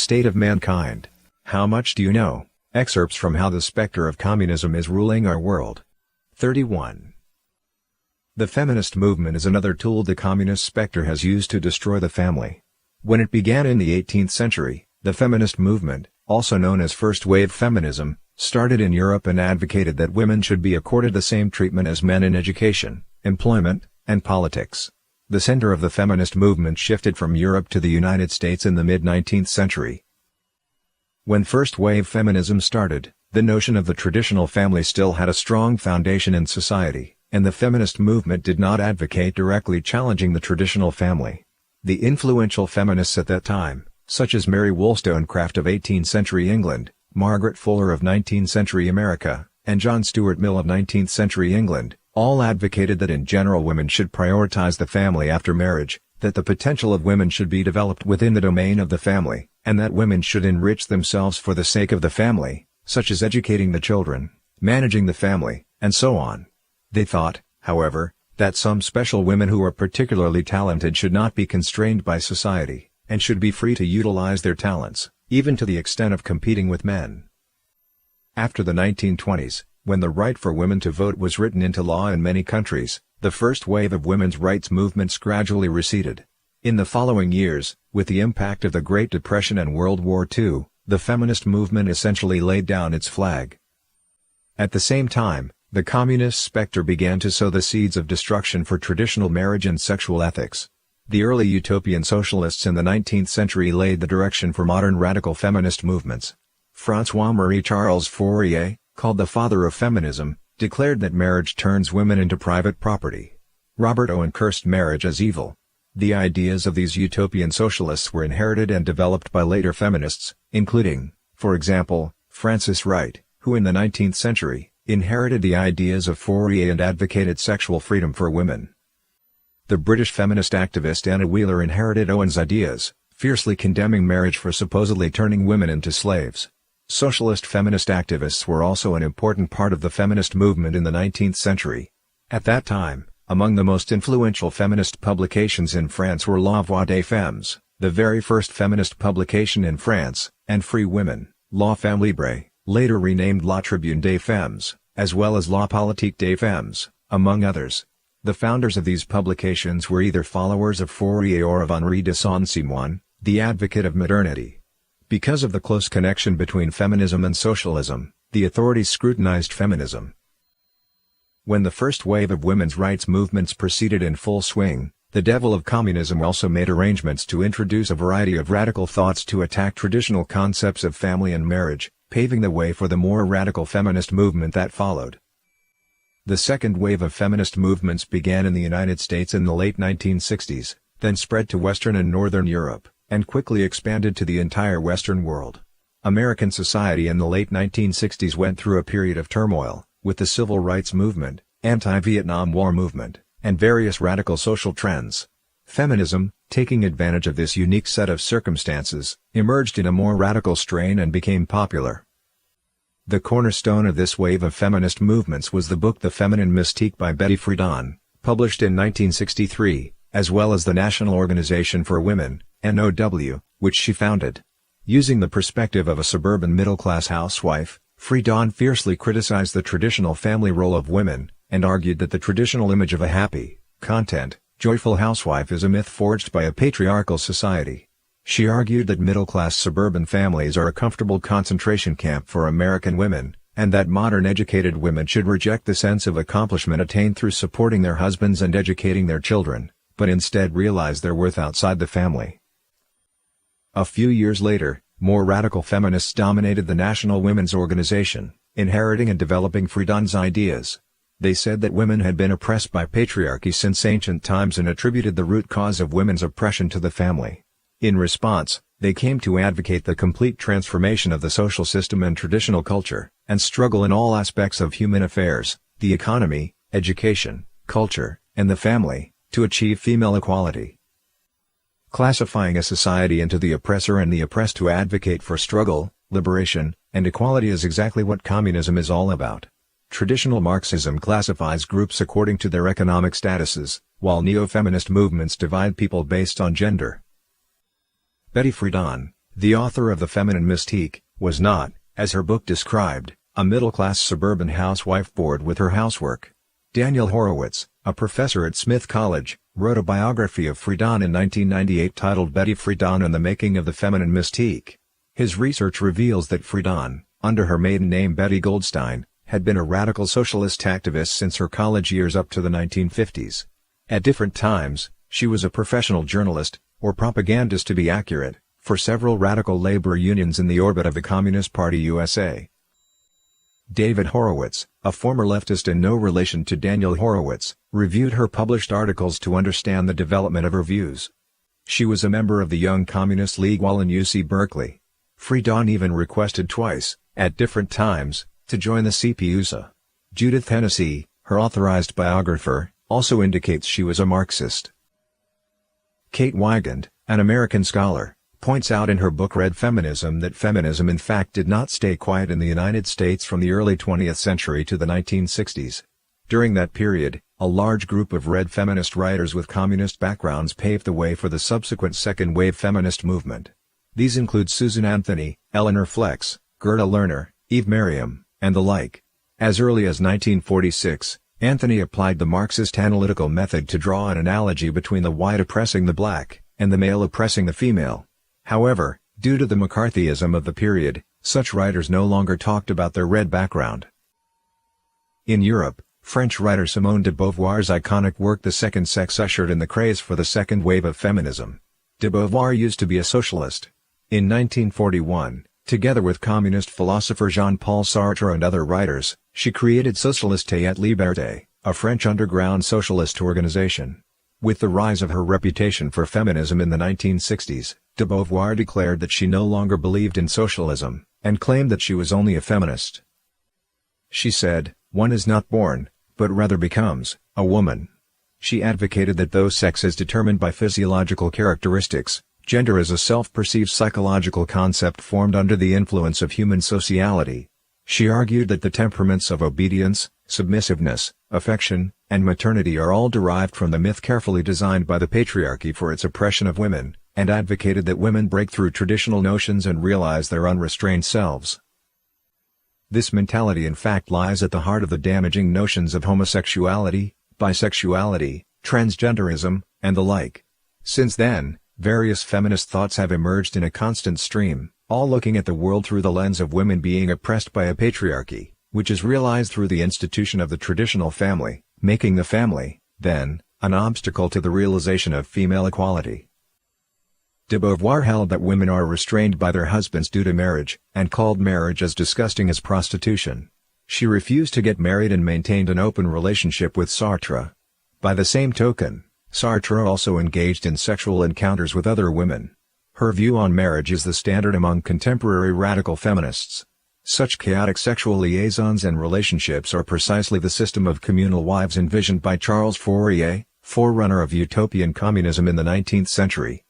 state of mankind. How much do you know? Excerpts from How the Spectre of Communism is Ruling Our World. 31. The feminist movement is another tool the communist spectre has used to destroy the family. When it began in the 18th century, the feminist movement, also known as first-wave feminism, started in Europe and advocated that women should be accorded the same treatment as men in education, employment, and politics. The center of the feminist movement shifted from Europe to the United States in the mid-19th century. When first-wave feminism started, the notion of the traditional family still had a strong foundation in society, and the feminist movement did not advocate directly challenging the traditional family. The influential feminists at that time, such as Mary Wollstonecraft of 18th century England, Margaret Fuller of 19th century America, and John Stuart Mill of 19th century England, all advocated that in general women should prioritize the family after marriage, that the potential of women should be developed within the domain of the family, and that women should enrich themselves for the sake of the family, such as educating the children, managing the family, and so on. They thought, however, that some special women who are particularly talented should not be constrained by society, and should be free to utilize their talents, even to the extent of competing with men. After the 1920s, when the right for women to vote was written into law in many countries, the first wave of women's rights movements gradually receded. In the following years, with the impact of the Great Depression and World War II, the feminist movement essentially laid down its flag. At the same time, the communist spectre began to sow the seeds of destruction for traditional marriage and sexual ethics. The early utopian socialists in the 19th century laid the direction for modern radical feminist movements. François-Marie Charles Fourier, called the father of feminism, declared that marriage turns women into private property. Robert Owen cursed marriage as evil. The ideas of these utopian socialists were inherited and developed by later feminists, including, for example, Frances Wright, who in the 19th century, inherited the ideas of Fourier and advocated sexual freedom for women. The British feminist activist Anna Wheeler inherited Owen's ideas, fiercely condemning marriage for supposedly turning women into slaves. Socialist feminist activists were also an important part of the feminist movement in the 19th century. At that time, among the most influential feminist publications in France were La Voix des Femmes, the very first feminist publication in France, and Free Women, La Femme Libre, later renamed La Tribune des Femmes, as well as La Politique des Femmes, among others. The founders of these publications were either followers of Fourier or of Henri de Saint-Simon, the advocate of modernity. Because of the close connection between feminism and socialism, the authorities scrutinized feminism. When the first wave of women's rights movements proceeded in full swing, the devil of communism also made arrangements to introduce a variety of radical thoughts to attack traditional concepts of family and marriage, paving the way for the more radical feminist movement that followed. The second wave of feminist movements began in the United States in the late 1960s, then spread to Western and Northern Europe, and quickly expanded to the entire Western world. American society in the late 1960s went through a period of turmoil, with the civil rights movement, anti-Vietnam War movement, and various radical social trends. Feminism, taking advantage of this unique set of circumstances, emerged in a more radical strain and became popular. The cornerstone of this wave of feminist movements was the book The Feminine Mystique by Betty Friedan, published in 1963, as well as the National Organization for Women, NOW, which she founded. Using the perspective of a suburban middle-class housewife, Friedan fiercely criticized the traditional family role of women, and argued that the traditional image of a happy, content, joyful housewife is a myth forged by a patriarchal society. She argued that middle-class suburban families are a comfortable concentration camp for American women, and that modern educated women should reject the sense of accomplishment attained through supporting their husbands and educating their children, but instead realize their worth outside the family. A few years later, more radical feminists dominated the National Women's Organization, inheriting and developing Friedan's ideas. They said that women had been oppressed by patriarchy since ancient times and attributed the root cause of women's oppression to the family. In response, they came to advocate the complete transformation of the social system and traditional culture, and struggle in all aspects of human affairs, the economy, education, culture, and the family, to achieve female equality. Classifying a society into the oppressor and the oppressed to advocate for struggle, liberation, and equality is exactly what communism is all about. Traditional Marxism classifies groups according to their economic statuses, while neo-feminist movements divide people based on gender. Betty Friedan, The author of The Feminine Mystique was not, as her book described, a middle-class suburban housewife bored with her housework. Daniel Horowitz, a professor at Smith College, wrote a biography of Friedan in 1998 titled Betty Friedan and the Making of the Feminine Mystique. His research reveals that Friedan, under her maiden name Betty Goldstein, had been a radical socialist activist since her college years up to the 1950s. At different times, she was a professional journalist, or propagandist to be accurate, for several radical labor unions in the orbit of the Communist Party USA. David Horowitz, a former leftist and no relation to Daniel Horowitz, reviewed her published articles to understand the development of her views. She was a member of the Young Communist League while in UC Berkeley. Friedan even requested twice, at different times, to join the CPUSA. Judith Hennessy, her authorized biographer, also indicates she was a Marxist. Kate Weigand, an American scholar, points out in her book Red Feminism that feminism in fact did not stay quiet in the United States from the early 20th century to the 1960s. During that period, a large group of red feminist writers with communist backgrounds paved the way for the subsequent second-wave feminist movement. These include Susan Anthony, Eleanor Flex, Gerda Lerner, Eve Merriam, and the like. As early as 1946, Anthony applied the Marxist analytical method to draw an analogy between the white oppressing the black, and the male oppressing the female. However, due to the McCarthyism of the period, such writers no longer talked about their red background. In Europe, French writer Simone de Beauvoir's iconic work The Second Sex ushered in the craze for the second wave of feminism. De Beauvoir used to be a socialist. In 1941, together with communist philosopher Jean-Paul Sartre and other writers, she created Socialistes et Liberté, a French underground socialist organization. With the rise of her reputation for feminism in the 1960s, de Beauvoir declared that she no longer believed in socialism, and claimed that she was only a feminist. She said, "One is not born, but rather becomes, a woman." She advocated that though sex is determined by physiological characteristics, gender is a self-perceived psychological concept formed under the influence of human sociality. She argued that the temperaments of obedience, submissiveness, affection, and maternity are all derived from the myth carefully designed by the patriarchy for its oppression of women, and advocated that women break through traditional notions and realize their unrestrained selves. This mentality in fact lies at the heart of the damaging notions of homosexuality, bisexuality, transgenderism, and the like. Since then, various feminist thoughts have emerged in a constant stream, all looking at the world through the lens of women being oppressed by a patriarchy, which is realized through the institution of the traditional family, making the family, then, an obstacle to the realization of female equality. De Beauvoir held that women are restrained by their husbands due to marriage, and called marriage as disgusting as prostitution. She refused to get married and maintained an open relationship with Sartre. By the same token, Sartre also engaged in sexual encounters with other women. Her view on marriage is the standard among contemporary radical feminists. Such chaotic sexual liaisons and relationships are precisely the system of communal wives envisioned by Charles Fourier, forerunner of utopian communism in the 19th century.